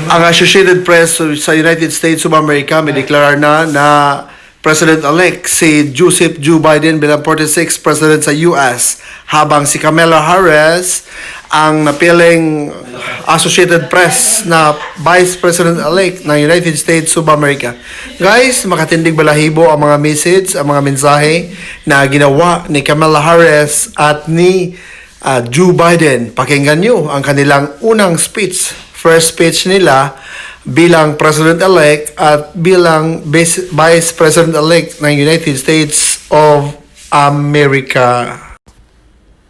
Ang Associated Press sa United States of America may deklara na President-elect si Joe Biden bilang 46th President sa US, habang si Kamala Harris ang napiling Associated Press na Vice President-elect ng United States of America. Guys, makatindig balahibo ang mga message, ang mga mensahe na ginawa ni Kamala Harris at ni Joe Biden. Pakinggan nyo ang kanilang unang speech, first speech nila bilang President-elect at bilang Vice President-elect ng United States of America.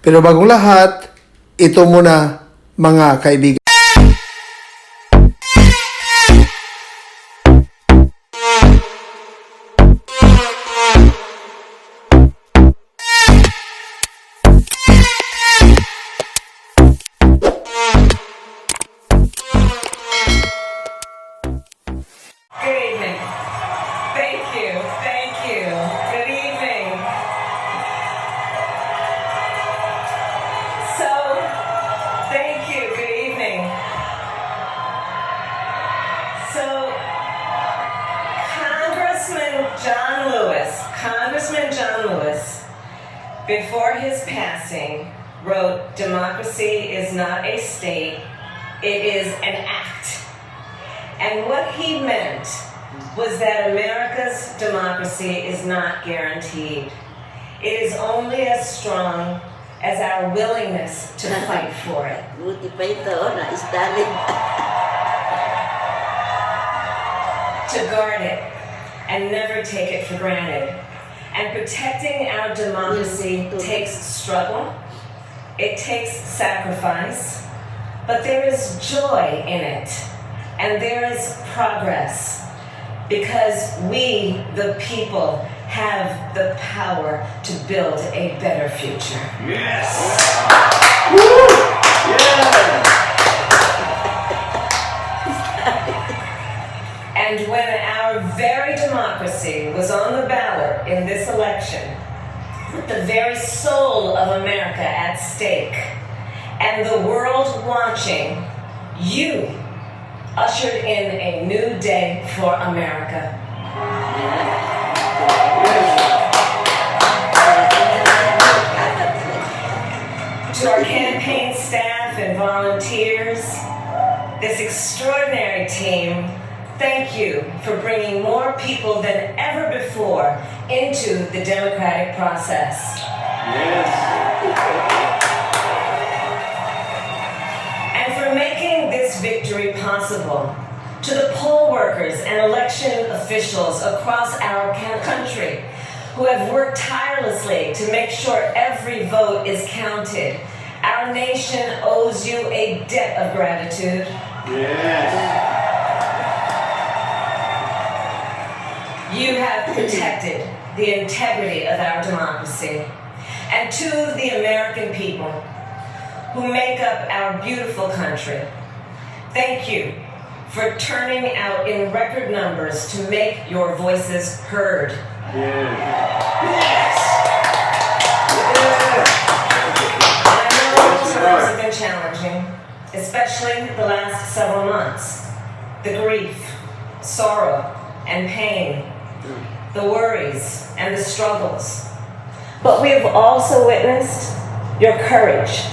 Pero bagong lahat, ito muna mga kaibigan. Congressman John Lewis, before his passing, wrote, "Democracy is not a state, it is an act." And what he meant was that America's democracy is not guaranteed. It is only as strong as our willingness to fight for it. To guard it and never take it for granted. And protecting our democracy takes struggle, it takes sacrifice, but there is joy in it, and there is progress, because we, the people, have the power to build a better future. Yes! Woo! Yeah! And when our very democracy was on the ballot in this election, with the very soul of America at stake, and the world watching, you ushered in a new day for America. To our campaign staff and volunteers, this extraordinary team, thank you for bringing more people than ever before into the democratic process. Yes. And for making this victory possible. To the poll workers and election officials across our country who have worked tirelessly to make sure every vote is counted. Our nation owes you a debt of gratitude. Yes. You have protected the integrity of our democracy. And to the American people who make up our beautiful country, thank you for turning out in record numbers to make your voices heard. Yes. I know times have been challenging, especially the last several months. The grief, sorrow, and pain, the worries and the struggles. But we have also witnessed your courage,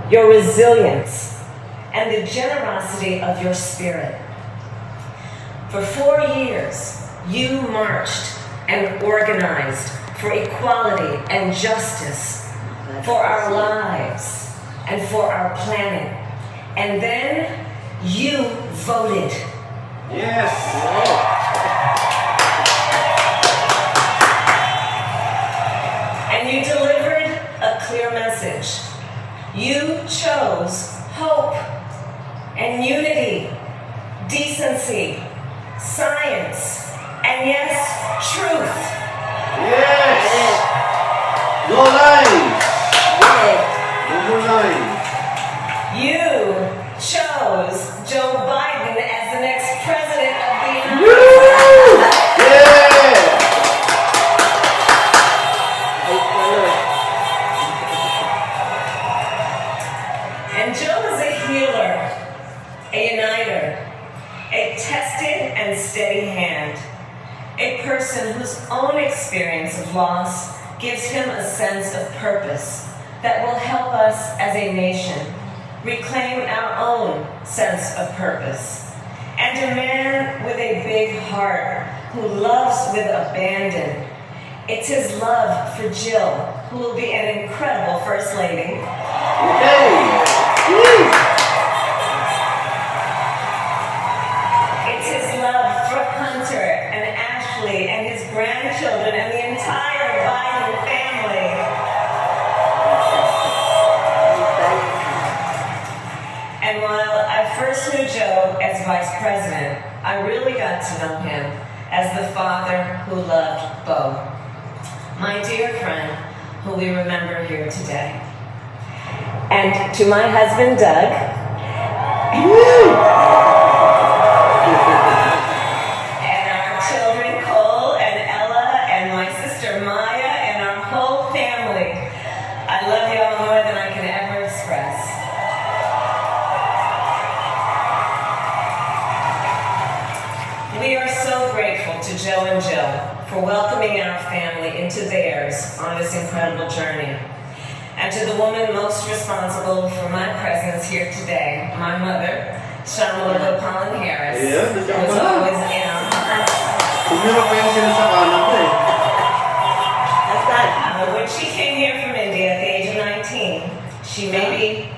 your resilience, and the generosity of your spirit. For 4 years, you marched and organized for equality and justice, for our lives and for our planet. And then you voted. Yes. And you delivered a clear message. You chose hope and unity, decency, science, and yes, truth. Yes. No lies. No more lies. You chose Joe Biden as the next president of the United States. Yeah. And Joe is a healer, a uniter, a tested and steady hand, a person whose own experience of loss gives him a sense of purpose that will help us as a nation reclaim our own sense of purpose, and a man with a big heart who loves with abandon. It's his love for Jill, who will be an incredible First Lady. Okay. Woo. It's his love for Hunter and Ashley and his grandchildren and the entire Biden family. And while I first knew Joe as Vice President, I really got to know him as the father who loved Bo, my dear friend, who we remember here today. And to my husband, Doug, and our children, Cole and Ella, and my sister, Maya, and our whole family, I love you all more than I can ever express. We are so grateful to Joe and Jill for welcoming our family into theirs on this incredible journey. And to the woman most responsible for my presence here today, my mother, Kamala Harris, Yeah, who's always, Umirap pa yung sinasakalan ko eh. when she came here from India at the age of 19, she maybe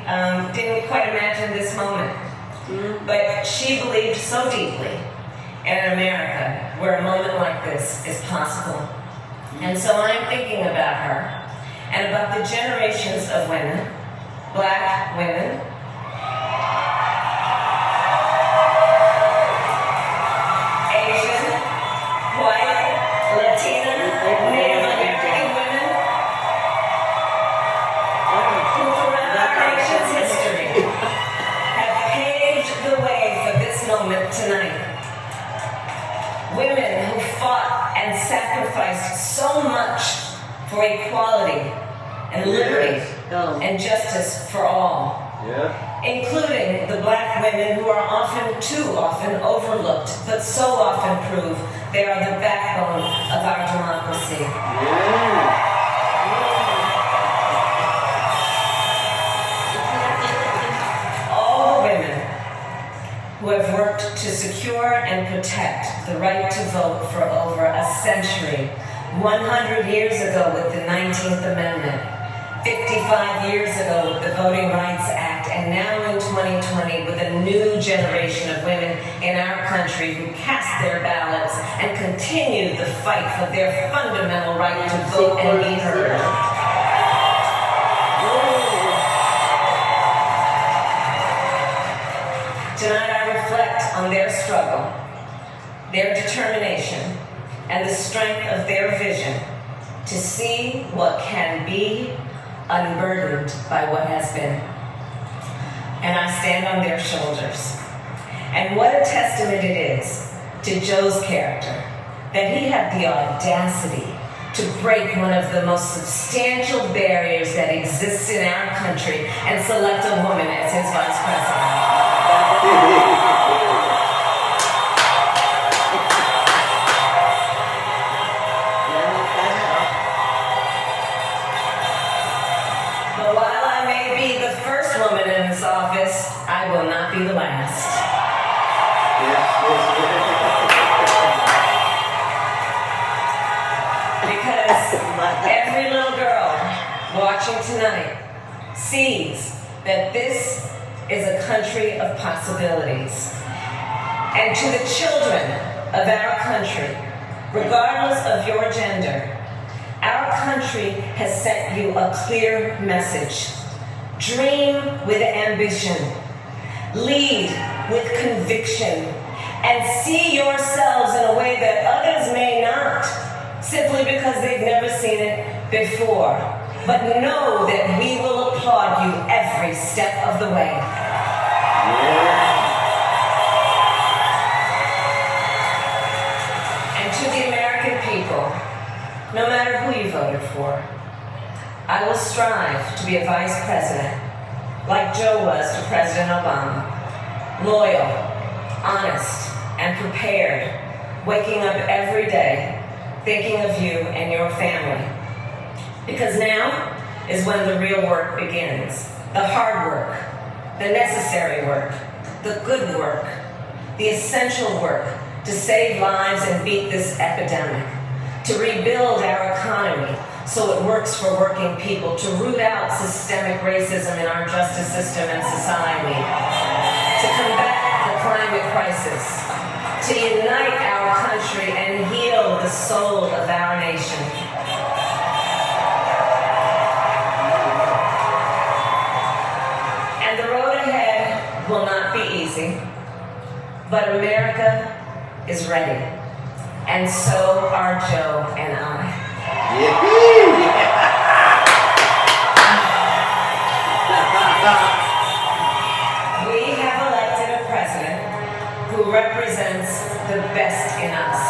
didn't quite imagine this moment. But she believed so deeply in America, where a moment like this is possible. And so I'm thinking about her and about the generations of women, Black women, Asian, white, Latina, Native American women, who throughout our nation's history have paved the way for this moment tonight. Women who fought and sacrificed so much for equality and liberty and justice for all, Yeah. including the Black women who are too often overlooked, but so often prove they are the backbone of our democracy. Yeah. All the women who have worked to secure and protect the right to vote for over a century, 100 years ago with the 19th Amendment, 55 years ago with the Voting Rights Act, and now in 2020 with a new generation of women in our country who cast their ballots and continue the fight for their fundamental right to vote and be heard. Tonight I reflect on their struggle, their determination, and the strength of their vision to see what can be unburdened by what has been. And I stand on their shoulders. And what a testament it is to Joe's character that he had the audacity to break one of the most substantial barriers that exists in our country and select a woman as his vice president. But while I may be the first woman in this office, I will not be the last. Because every little girl watching tonight sees that this is a country of possibilities. And to the children of our country, regardless of your gender, our country has sent you a clear message. Dream with ambition, lead with conviction, and see yourselves in a way that others may not, simply because they've never seen it before. But know that we will applaud you every step of the way. And to the American people, no matter who you voted for, I will strive to be a vice president, like Joe was to President Obama, loyal, honest, and prepared, waking up every day thinking of you and your family. Because now is when the real work begins. The hard work, the necessary work, the good work, the essential work to save lives and beat this epidemic, to rebuild our economy so it works for working people, to root out systemic racism in our justice system and society, to combat the climate crisis, to unite our country and heal the soul of our nation. And the road ahead will not be easy, but America is ready. And so are Joe and I. We have elected a president who represents the best in us.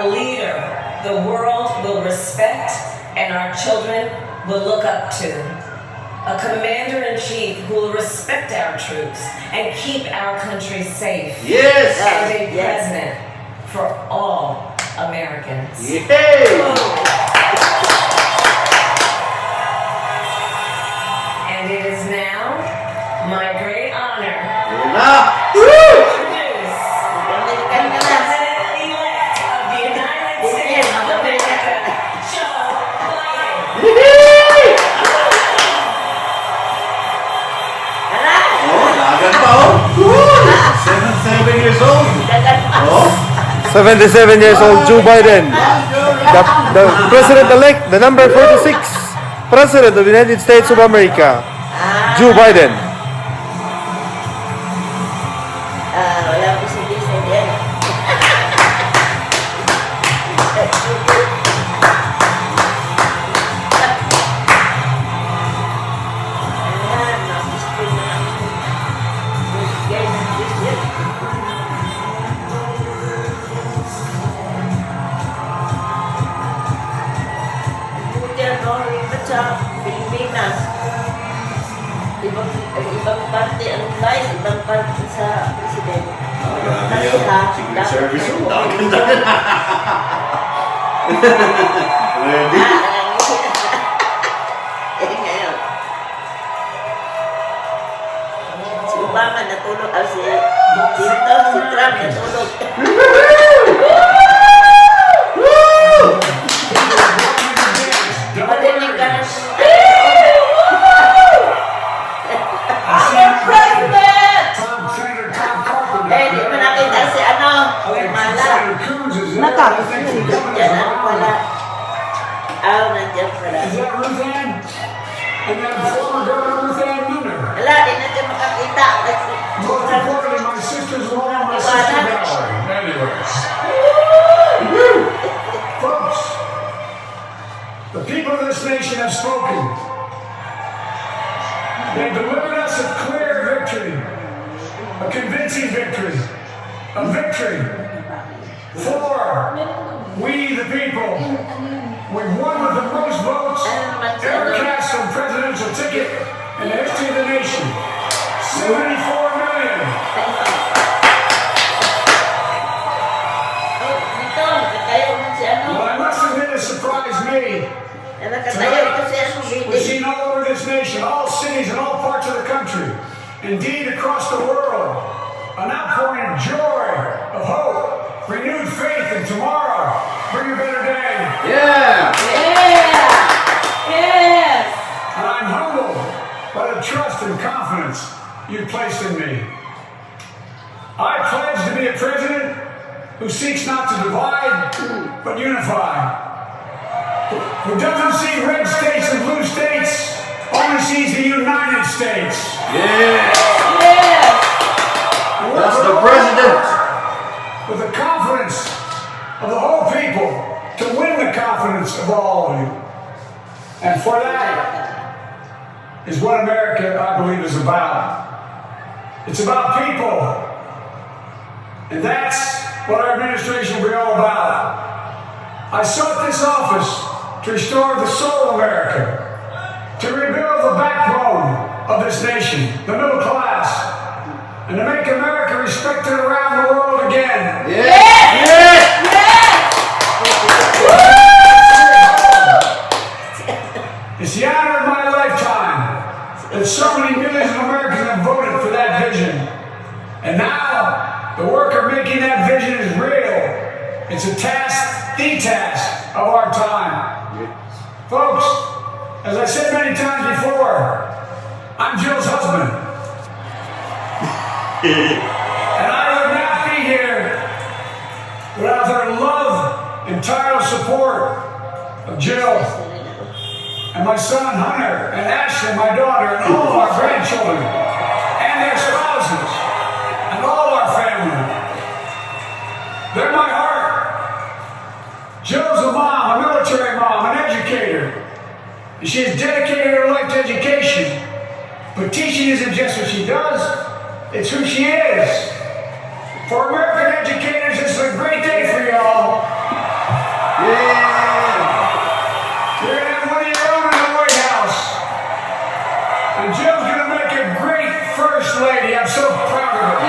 A leader the world will respect and our children will look up to. A commander-in-chief who will respect our troops and keep our country safe. Yes! And a president for all Americans. And it is now my great honor to introduce the President-elect of the United States of America, Joe Biden. Dagan pa, oh! 77 years old. Oh! 77 years old Joe Biden, the President-elect, the number 46 President of the United States of America, Joe Biden. Wala ko si Bise yan. Sa Pilipinas, ibang parte ang vice, ibang parte sa presidente. Secret Service yun. Ready? Ngayon. Si Obama natulog, si Trump natulog. Madinig ka na. Di mo nakita si Kamala. Yan ang pala. Nandiyan pala. Wala, di natin makakita. Folks, the people of this nation have spoken. They've delivered us a clear victory, a convincing victory, a victory for we the people. We've won with the most votes ever cast on presidential ticket in the history of the nation. 74 million. Well, I must admit it surprised me. We've seen all over this nation, all cities and all parts of the country, indeed across the world, an outpouring of joy, of hope, renewed faith in tomorrow. Bring a better day. Yeah! And I'm humbled by the trust and confidence you placed in me. I pledge to be a president who seeks not to divide, but unify. Who doesn't see red states and blue states, only sees the United States. Yeah! That's the president! With the confidence of the whole people to win the confidence of all of you. And for that is what America, I believe, is about. It's about people. And that's what our administration will be all about. I sought this office to restore the soul of America, to rebuild the backbone of this nation, the middle class, and to make America respected around the world again. It's the honor of my lifetime that so many millions of Americans have voted for that vision. And now, the work of making that vision is real. It's a task, the task of our time. Folks, as I said many times before, I'm Jill's husband. And I would not be here without their love and tireless support of Jill and my son Hunter and Ashley, my daughter, and all of our grandchildren and their spouses and all our family. They're my heart. Jill's a mom, a military mom, an educator. And she has dedicated her life to education. But teaching isn't just what she does, it's who she is. For American educators, this is a great day for y'all. You're going to have one of your own in the White House. And Jill's going to make a great first lady. I'm so proud of her.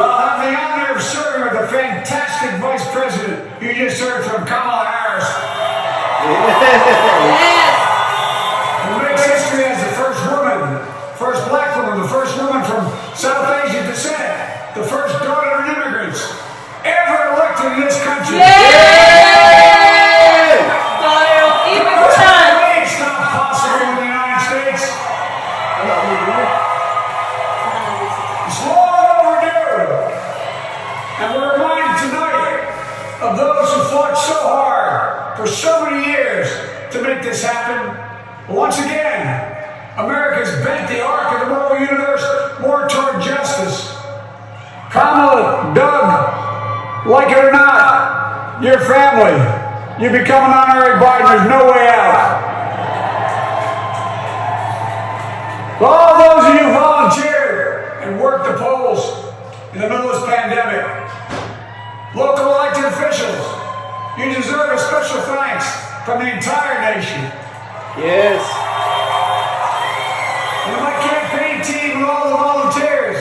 Well, I have the honor of serving with the fantastic Vice President you just heard from, Kamala Harris. Who makes history as the first woman, first black woman, the first woman from South Asian descent, the first daughter of immigrants ever elected in this country. It's not possible in the United States. It's long overdue. And we're reminded tonight of those who fought so hard for so many years to make this happen. But once again, America's bent the arc of the moral universe more toward justice. Kamala, Doug, like it or not, your family, you become an honorary Biden, there's no way out. For all those of you who volunteered and worked the polls in the middle of this pandemic, local elected officials, you deserve a special thanks from the entire nation. Yes. And my campaign team and all the volunteers,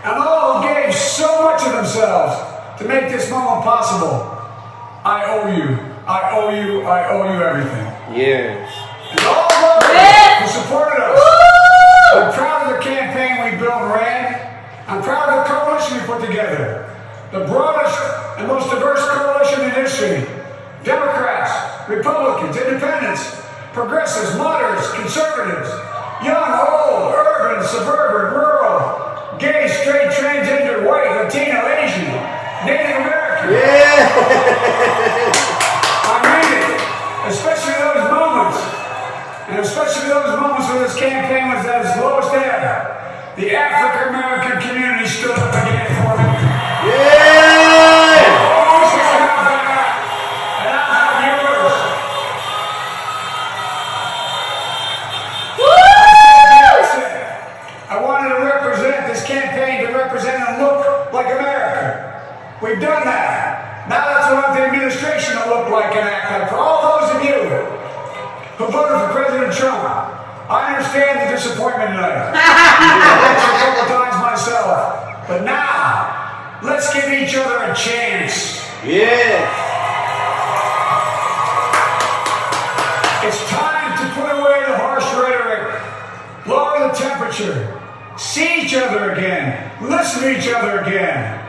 and all who gave so much of themselves to make this moment possible. I owe you. I owe you. I owe you everything. Yes. And all those who supported us. I'm proud of the campaign we built and ran. I'm proud of the coalition we put together. The broadest and most diverse coalition in history. Democrats, Republicans, Independents, progressives, moderates, conservatives, young, old, urban, suburban, rural, gay, straight, transgender, white, Latino, Asian, Native American. I mean it, especially those moments, and especially those moments when this campaign was at its lowest ebb. The African American community stood up again for me. We've done that. Now that's what I want the administration to look like and act like. For all those of you who voted for President Trump, I understand the disappointment tonight. I've watched a couple times myself. But now, let's give each other a chance. Yes. It's time to put away the harsh rhetoric, lower the temperature, see each other again, listen to each other again.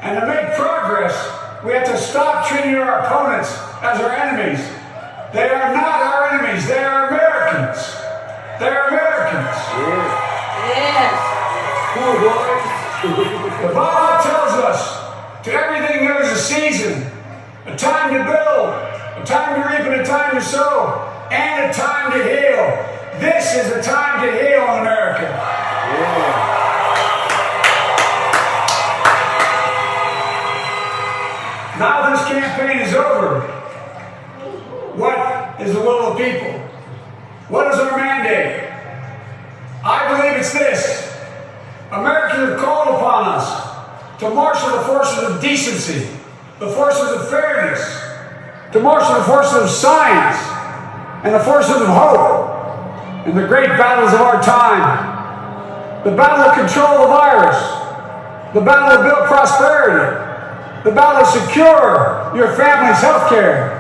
And to make progress, we have to stop treating our opponents as our enemies. They are not our enemies. They are Americans. They are Americans. Yes. The Bible tells us, to everything there is a season, a time to build, a time to reap and a time to sow, and a time to heal. This is the time to heal in America. Now this campaign is over. What is the will of the people? What is our mandate? I believe it's this. Americans have called upon us to marshal the forces of decency, the forces of fairness, to marshal the forces of science, and the forces of hope. in the great battles of our time. The battle to control the virus, the battle to build prosperity, the battle to secure your family's health care,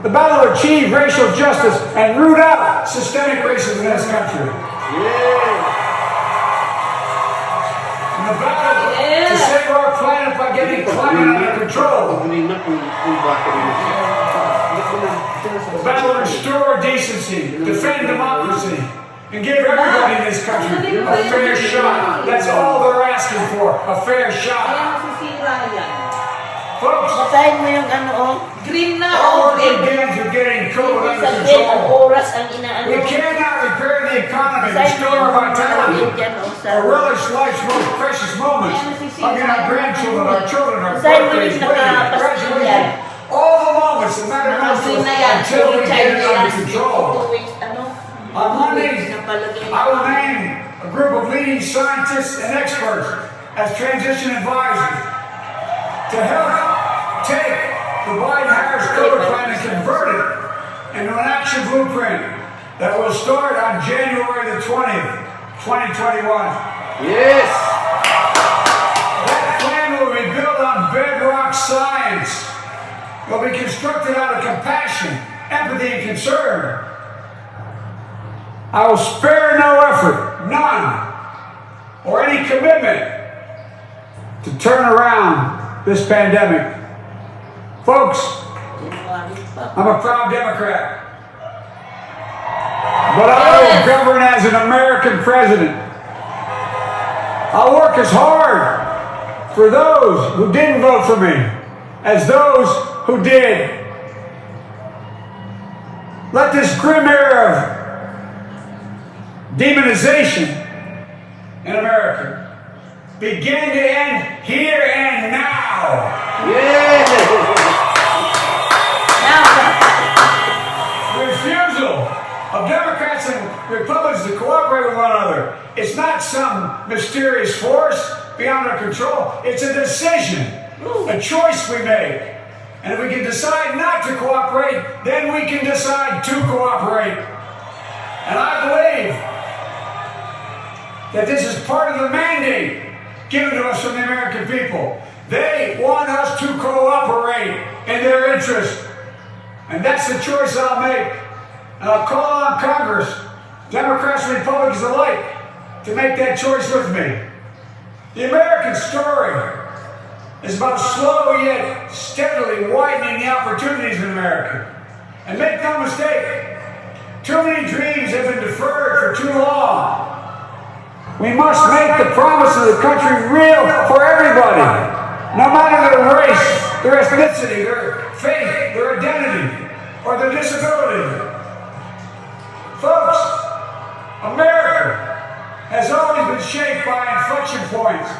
the battle to achieve racial justice and root out systemic racism in this country. And the battle to save our planet by getting climate under control. The battle to restore decency, defend democracy, and give everybody in this country a fair shot. That's all they're asking for, a fair shot. Folks, Basahin mo yung ano, oh. Green na, all green. begins with getting COVID under Sabihin, ang control. oras ang inaano. We cannot repair the economy, Basahin mo restore yung vitality, dyan, oh, sa... or relish life's most precious moments, hugging our grandchildren, our children, our Basahin mo birthdays, yung weddings, nakapastil yan. graduation, all the moments that matter most to us until we get it under control. On Monday, I will name a group of leading scientists and experts as transition advisors to help take the Biden-Harris COVID plan and convert it into an action blueprint that will start on January the 20th, 2021. Yes! That plan will be built on bedrock science. It will be constructed out of compassion, empathy, and concern. I will spare no effort, none, or any commitment to turn around this pandemic. Folks, I'm a proud Democrat, but I will govern as an American president. I'll work as hard for those who didn't vote for me as those who did. Let this grim era of demonization in America begin to end here and now. Yes! The refusal of Democrats and Republicans to cooperate with one another. It's not some mysterious force beyond our control. It's a decision, a choice we make. And if we can decide not to cooperate, then we can decide to cooperate. And I believe that this is part of the mandate given to us from the American people. They want us to cooperate in their interest. And that's the choice I'll make. And I'll call on Congress, Democrats and Republicans alike, to make that choice with me. The American story is about slow yet steadily widening the opportunities in America. And make no mistake, too many dreams have been deferred for too long. We must make the promise of the country real for everybody, no matter their race, their ethnicity, their faith, their identity, or their disability. Folks, America has always been shaped by inflection points,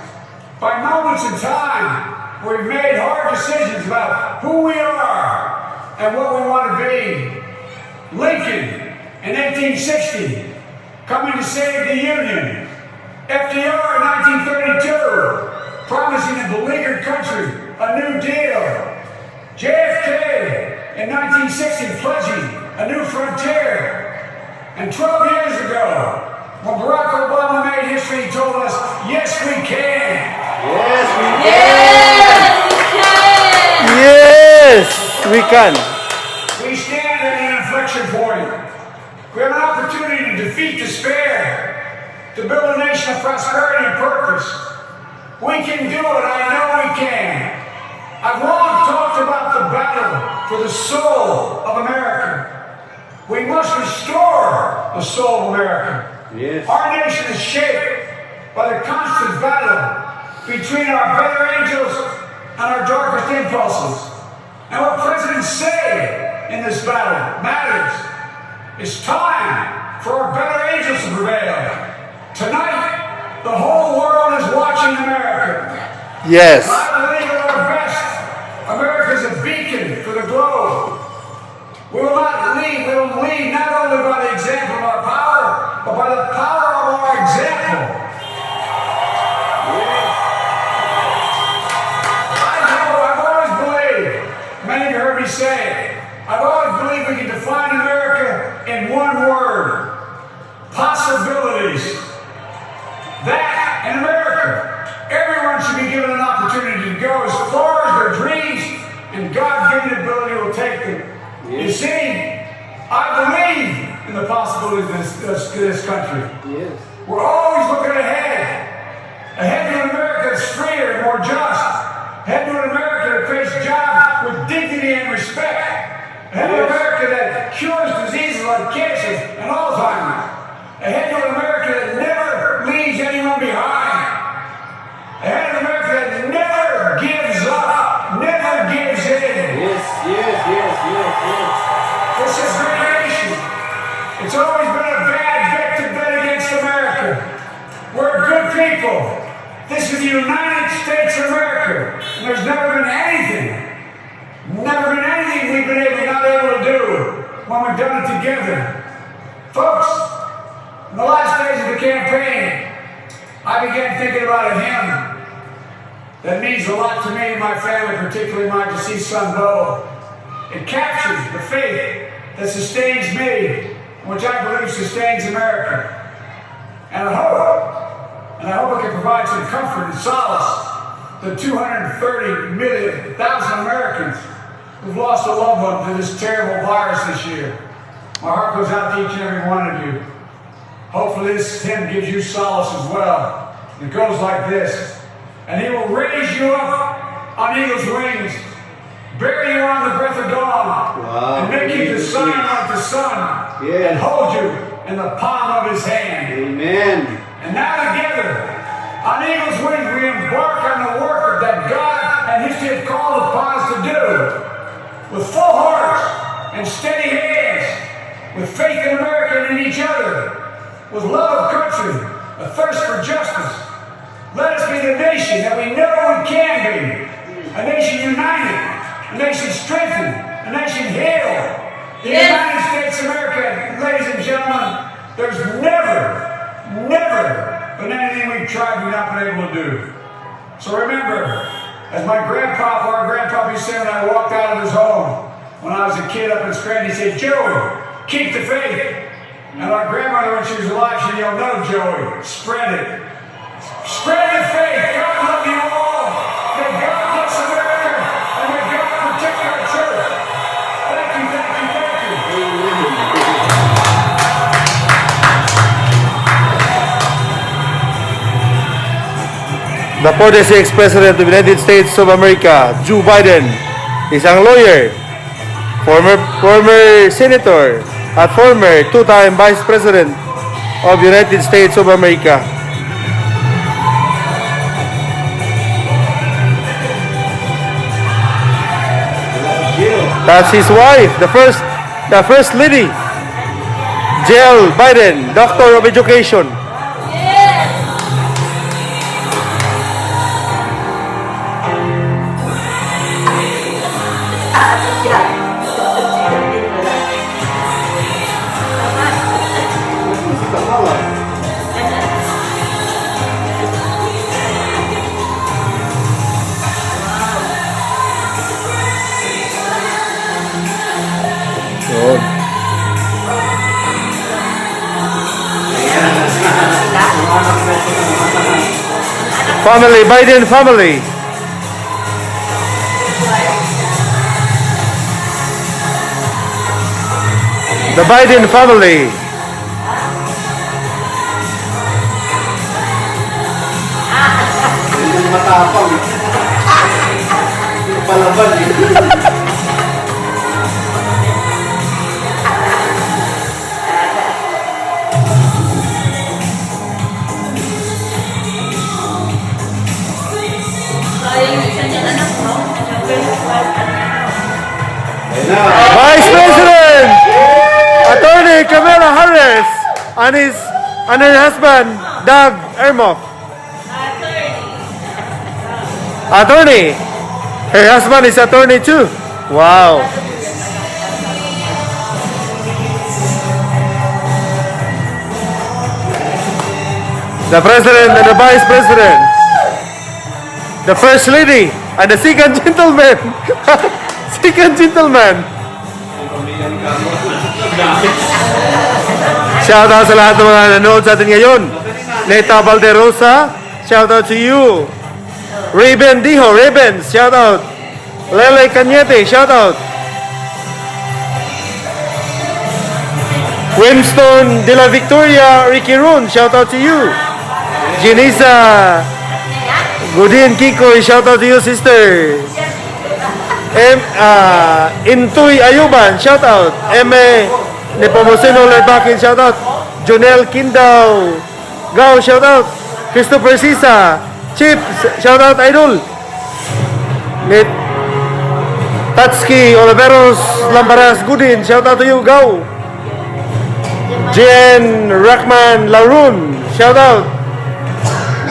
by moments in time where we've made hard decisions about who we are and what we want to be. Lincoln in 1860, coming to save the Union. FDR in 1932, promising a beleaguered country a new deal. JFK in 1960, pledging a new frontier. And 12 years ago, when Barack Obama made history, he told us, yes, we can. Yes, we Yes, we can. We stand at an inflection point. We have an opportunity to defeat despair, to build a nation of prosperity and purpose. We can do it. I know we can. I've long talked about the battle for the soul of America. We must restore the soul of America. Yes. Our nation is shaped by the constant battle between our better angels and our darkest impulses. And what presidents say in this battle matters. It's time for our better angels to prevail. Tonight, the whole world is watching America. Yes. And I believe at our best, America is a beacon for the globe. We will lead not only by the example of our power, but by the power of our example. I've always believed, many of you heard me say, I've always believed we can define America in one word: abilities. That in America, everyone should be given an opportunity to go as far as their dreams and God-given ability will take them. You see, I believe in the possibilities of this country. Yes. We're always looking ahead. Ahead to an America that's freer and more just. Ahead to an America that creates jobs with dignity and respect. Ahead to an America that cures diseases like cancer and Alzheimer's. Ahead to an America that never leaves anyone behind. Ahead to an America that never gives up, never gives in. Yes. This is a great nation. It's always been a bad bet to bet against America. We're good people. This is the United States of America. And there's never been anything we've been not able to do when we've done it together. Folks, in the last days of the campaign, I began thinking about a hymn that means a lot to me and my family, particularly my deceased son, Bo. It captures the faith that sustains me, which I believe sustains America. And I hope it can provide some comfort and solace to 230,000 Americans who've lost a loved one to this terrible virus this year. My heart goes out to each and every one of you. Hopefully this hymn gives you solace as well. It goes like this. And he will raise you up on eagle's wings, bury you on the breath of dawn, and make you to shine like the sun, and hold you in the palm of his hand. Amen. And now together, on eagle's wings, we embark on the work that God and history have called upon us to do, with full hearts and steady hands, with faith in America and in each other, with love of country, a thirst for justice. Let us be the nation that we know we can be. A nation united, a nation strengthened, a nation healed. The United States of America, ladies and gentlemen, there's never been anything we've tried we've not been able to do. So remember, as our grandpapa used to say when I walked out of his home, when I was a kid up in Scranton, he said, "Joey, keep the faith." And our grandmother, when she was alive, she yelled, "No, Joey, spread it. Spread the faith. God love you all. May God bless America. And may God protect our church." Thank you. The 46th President of the United States of America, Joe Biden, isang lawyer, former senator, at former two-time Vice President of the United States of America. That's his wife, the first lady, Jill Biden, Doctor of Education. Family, Biden family. The Biden family. Yung matapang. Yung palaban eh. Vice President Atty Kamala Harris and her husband Doug Emhoff. Attorney. Her husband is attorney too. Wow. The President and the Vice President. The First Lady and the Second Gentleman. Second Gentleman. Shout out sa lahat ng mga nanood sa atin ngayon. Neta Valderosa, shout out to you. Raven Diho, Ravens, shout out. Lele Cañete, shout out. Winston de la Victoria, Ricky Roon, shout out to you. Jenisa Godin Kiko, shout out to you, sister. Intoy Ayuban, shout out. Eme Nepomuceno Lebakin, shout out. Jonel Kindao, Gao, shout out. Christopher Sisa, Chip, shout out, idol. Net Tatski Oliveros Lambaras Gudin, shout out to you, Gao. Jen Rahman Larun, shout out.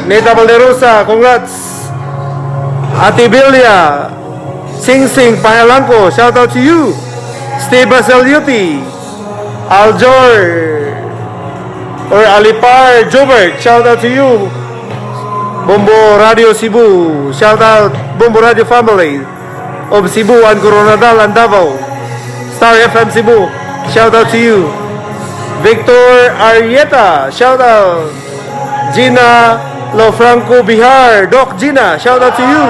Neta Valderosa, congrats. Ate Bilia Sing Sing Pahalangko, shout out to you. Steve Baseliuti, Aljor or Alipar Jobert, shout out to you. Bombo Radio Cebu, shout out Bombo Radio family of Cebu and Coronadal and Davao. Star FM Cebu, shout out to you. Victor Arieta, shout out. Gina Lofranco Bihar, Doc Gina, shout out to you.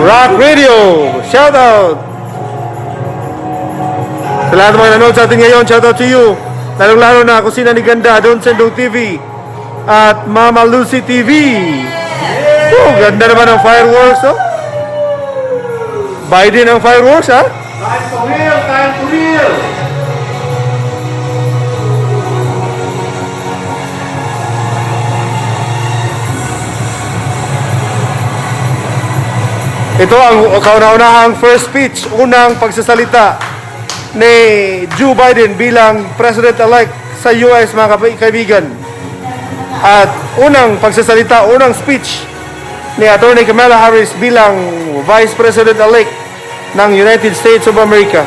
Rock Radio, shout out. Sa lahat ng mga nanood sa atin ngayon, shout out to you. Lalong-lalo na Kusina ni Ganda, Don Sendong TV at Mama Lucy TV. Oh, ganda naman ang fireworks, oh. Biden ang fireworks, ha? Time to heal! Time to heal! Ito ang kauna-unahang first speech, unang pagsasalita ni Joe Biden bilang President-elect sa US, mga kaibigan. At unang pagsasalita, unang speech ni Atty Kamala Harris bilang Vice President-elect ng United States of America.